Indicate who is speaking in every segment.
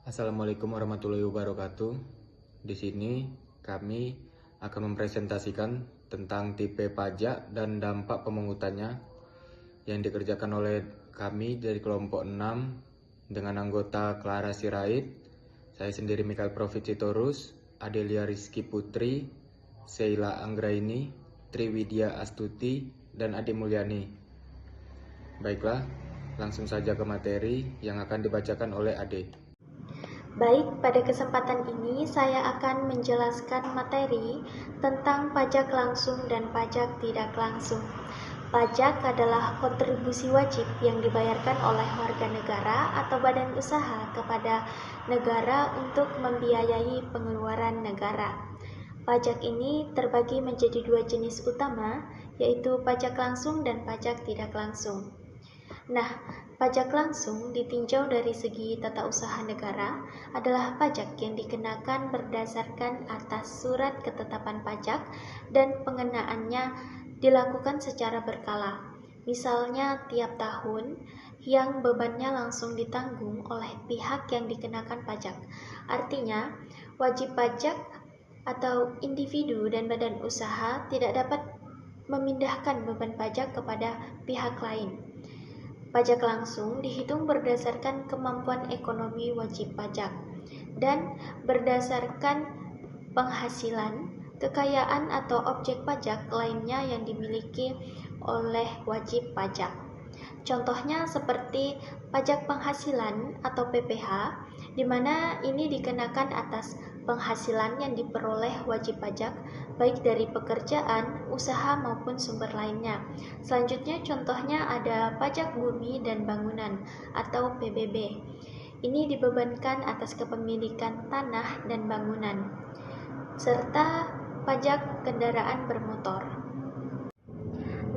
Speaker 1: Assalamualaikum warahmatullahi wabarakatuh. Di sini kami akan mempresentasikan tentang tipe pajak dan dampak pemungutannya yang dikerjakan oleh kami dari kelompok 6 dengan anggota Clara Sirait, saya sendiri Mikael Profit Sitorus, Adelia Rizky Putri, Sheila Anggraini, Triwidya Astuti, dan Adi Mulyani. Baiklah, langsung saja ke materi yang akan dibacakan oleh Ade.
Speaker 2: Baik, pada kesempatan ini saya akan menjelaskan materi tentang pajak langsung dan pajak tidak langsung. Pajak adalah kontribusi wajib yang dibayarkan oleh warga negara atau badan usaha kepada negara untuk membiayai pengeluaran negara. Pajak ini terbagi menjadi dua jenis utama, yaitu pajak langsung dan pajak tidak langsung. Nah, pajak langsung ditinjau dari segi tata usaha negara adalah pajak yang dikenakan berdasarkan atas surat ketetapan pajak dan pengenaannya dilakukan secara berkala. Misalnya tiap tahun yang bebannya langsung ditanggung oleh pihak yang dikenakan pajak. Artinya, wajib pajak atau individu dan badan usaha tidak dapat memindahkan beban pajak kepada pihak lain. Pajak langsung dihitung berdasarkan kemampuan ekonomi wajib pajak dan berdasarkan penghasilan, kekayaan atau objek pajak lainnya yang dimiliki oleh wajib pajak. Contohnya seperti pajak penghasilan atau PPh, di mana ini dikenakan atas penghasilan yang diperoleh wajib pajak baik dari pekerjaan, usaha maupun sumber lainnya. Selanjutnya contohnya ada pajak bumi dan bangunan atau PBB. Ini dibebankan atas kepemilikan tanah dan bangunan, serta pajak kendaraan bermotor.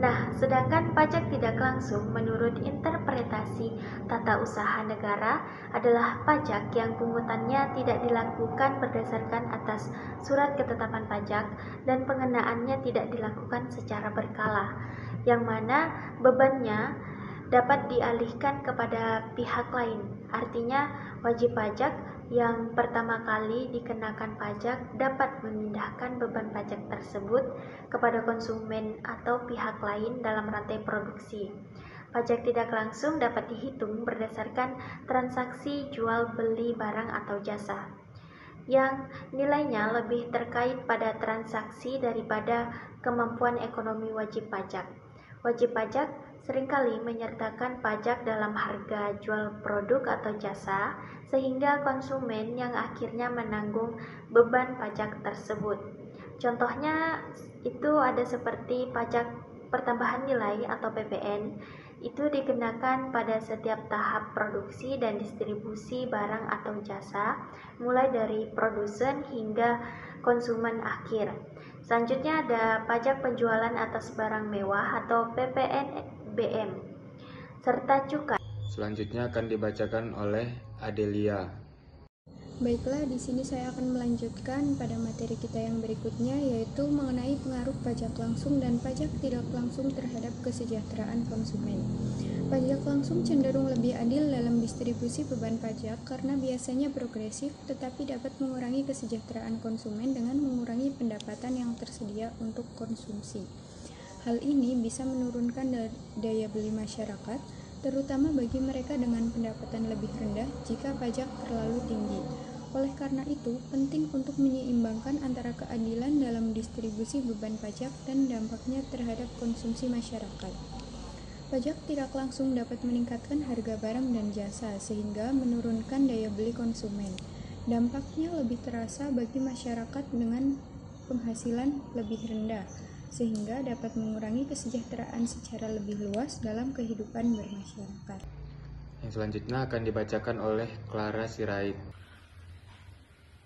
Speaker 2: Nah, sedangkan pajak tidak langsung menurut interpretasi tata usaha negara adalah pajak yang pungutannya tidak dilakukan berdasarkan atas surat ketetapan pajak dan pengenaannya tidak dilakukan secara berkala, yang mana bebannya dapat dialihkan kepada pihak lain. Artinya, wajib pajak yang pertama kali dikenakan pajak dapat memindahkan beban pajak tersebut kepada konsumen atau pihak lain dalam rantai produksi. Pajak tidak langsung dapat dihitung berdasarkan transaksi jual beli barang atau jasa, yang nilainya lebih terkait pada transaksi daripada kemampuan ekonomi wajib pajak. Wajib pajak seringkali menyertakan pajak dalam harga jual produk atau jasa, sehingga konsumen yang akhirnya menanggung beban pajak tersebut. Contohnya itu ada seperti pajak pertambahan nilai atau PPN, itu dikenakan pada setiap tahap produksi dan distribusi barang atau jasa, mulai dari produsen hingga konsumen akhir. Selanjutnya ada pajak penjualan atas barang mewah atau PPNBM, serta cukai.
Speaker 1: Selanjutnya akan dibacakan oleh Adelia.
Speaker 3: Baiklah, di sini saya akan melanjutkan pada materi kita yang berikutnya, yaitu mengenai pengaruh pajak langsung dan pajak tidak langsung terhadap kesejahteraan konsumen. Pajak langsung cenderung lebih adil dalam distribusi beban pajak karena biasanya progresif, tetapi dapat mengurangi kesejahteraan konsumen dengan mengurangi pendapatan yang tersedia untuk konsumsi. Hal ini bisa menurunkan daya beli masyarakat, terutama bagi mereka dengan pendapatan lebih rendah jika pajak terlalu tinggi. Oleh karena itu, penting untuk menyeimbangkan antara keadilan dalam distribusi beban pajak dan dampaknya terhadap konsumsi masyarakat. Pajak tidak langsung dapat meningkatkan harga barang dan jasa sehingga menurunkan daya beli konsumen. Dampaknya lebih terasa bagi masyarakat dengan penghasilan lebih rendah, sehingga dapat mengurangi kesejahteraan secara lebih luas dalam kehidupan bermasyarakat.
Speaker 1: Yang selanjutnya akan dibacakan oleh Clara Sirait.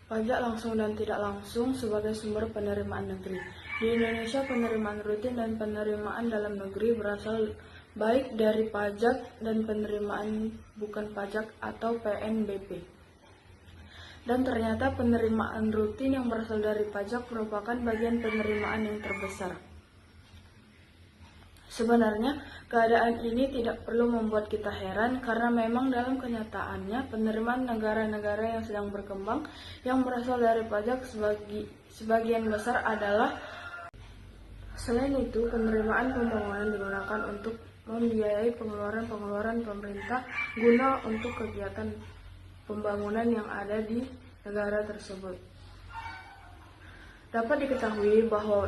Speaker 4: Pajak langsung dan tidak langsung sebagai sumber penerimaan negeri. Di Indonesia, penerimaan rutin dan penerimaan dalam negeri berasal baik dari pajak dan penerimaan bukan pajak atau PNBP. Dan ternyata penerimaan rutin yang berasal dari pajak merupakan bagian penerimaan yang terbesar. Sebenarnya, keadaan ini tidak perlu membuat kita heran karena memang dalam kenyataannya penerimaan negara-negara yang sedang berkembang yang berasal dari pajak sebagian besar adalah. Selain itu, penerimaan pembangunan digunakan untuk membiayai pengeluaran-pengeluaran pemerintah guna untuk kegiatan pembangunan yang ada di negara tersebut. Dapat diketahui bahwa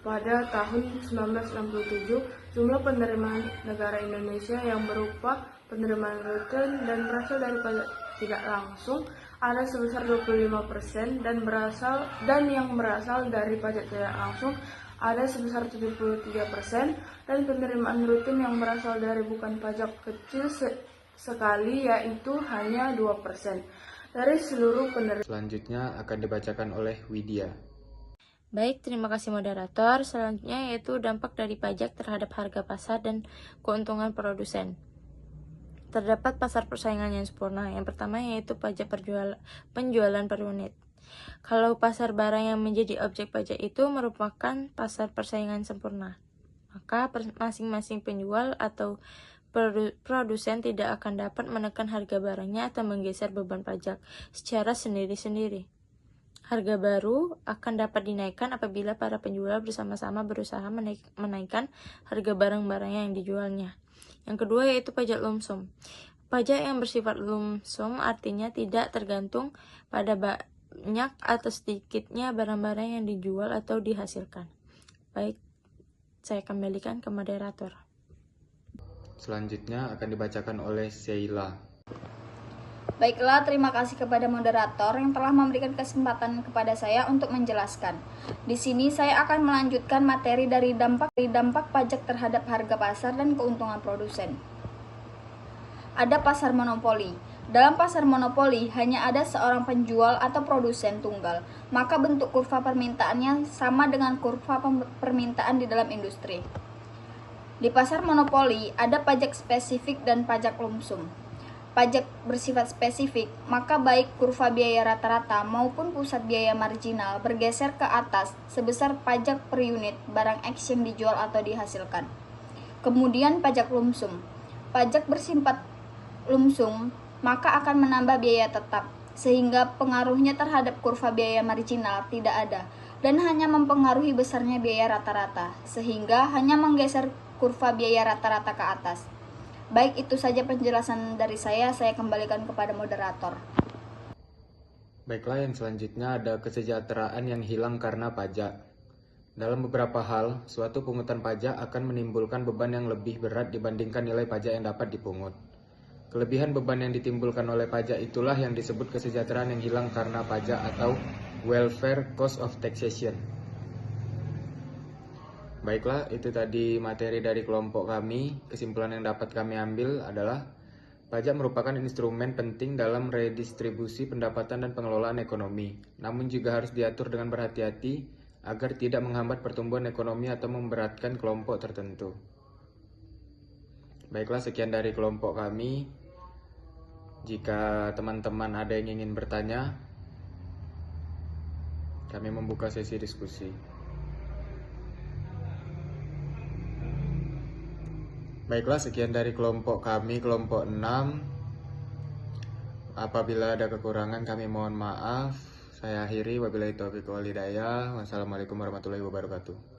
Speaker 4: pada tahun 1967, jumlah penerimaan negara Indonesia yang berupa penerimaan rutin dan berasal dari pajak tidak langsung ada sebesar 25% dan yang berasal dari pajak tidak langsung ada sebesar 73% dan penerimaan rutin yang berasal dari bukan pajak kecil sekali yaitu hanya 2% dari seluruh penerimaan.
Speaker 1: Selanjutnya akan dibacakan oleh Widya.
Speaker 5: Baik, terima kasih moderator. Selanjutnya yaitu dampak dari pajak terhadap harga pasar dan keuntungan produsen. Terdapat pasar persaingan yang sempurna. Yang pertama yaitu pajak penjualan per unit. Kalau pasar barang yang menjadi objek pajak itu merupakan pasar persaingan sempurna, maka masing-masing penjual atau produsen tidak akan dapat menekan harga barangnya atau menggeser beban pajak secara sendiri-sendiri. Harga baru akan dapat dinaikkan apabila para penjual bersama-sama berusaha menaikkan harga barang-barang yang dijualnya. Yang kedua yaitu pajak lump sum. Pajak yang bersifat lump sum artinya tidak tergantung pada banyak atau sedikitnya barang-barang yang dijual atau dihasilkan. Baik, saya kembalikan ke moderator.
Speaker 1: Selanjutnya akan dibacakan oleh Sheila.
Speaker 6: Baiklah, terima kasih kepada moderator yang telah memberikan kesempatan kepada saya untuk menjelaskan. Di sini saya akan melanjutkan materi dari dampak pajak terhadap harga pasar dan keuntungan produsen. Ada pasar monopoli. Dalam pasar monopoli hanya ada seorang penjual atau produsen tunggal, maka bentuk kurva permintaannya sama dengan kurva permintaan di dalam industri. Di pasar monopoli ada pajak spesifik dan pajak lump sum. Pajak bersifat spesifik, maka baik kurva biaya rata-rata maupun pusat biaya marginal bergeser ke atas sebesar pajak per unit barang X yang dijual atau dihasilkan. Kemudian pajak lump sum. Pajak bersifat lump sum maka akan menambah biaya tetap, sehingga pengaruhnya terhadap kurva biaya marginal tidak ada, dan hanya mempengaruhi besarnya biaya rata-rata, sehingga hanya menggeser kurva biaya rata-rata ke atas. Baik, itu saja penjelasan dari saya kembalikan kepada moderator.
Speaker 1: Baiklah, yang selanjutnya ada kesejahteraan yang hilang karena pajak. Dalam beberapa hal, suatu pungutan pajak akan menimbulkan beban yang lebih berat dibandingkan nilai pajak yang dapat dipungut. Kelebihan beban yang ditimbulkan oleh pajak itulah yang disebut kesejahteraan yang hilang karena pajak atau welfare cost of taxation. Baiklah, itu tadi materi dari kelompok kami. Kesimpulan yang dapat kami ambil adalah pajak merupakan instrumen penting dalam redistribusi pendapatan dan pengelolaan ekonomi, namun juga harus diatur dengan berhati-hati agar tidak menghambat pertumbuhan ekonomi atau memberatkan kelompok tertentu. Baiklah, sekian dari kelompok kami. Jika teman-teman ada yang ingin bertanya, kami membuka sesi diskusi. Baiklah, sekian dari kelompok kami, kelompok 6. Apabila ada kekurangan kami mohon maaf. Saya akhiri, wabillahi taufiq wal hidayah. Wassalamualaikum warahmatullahi wabarakatuh.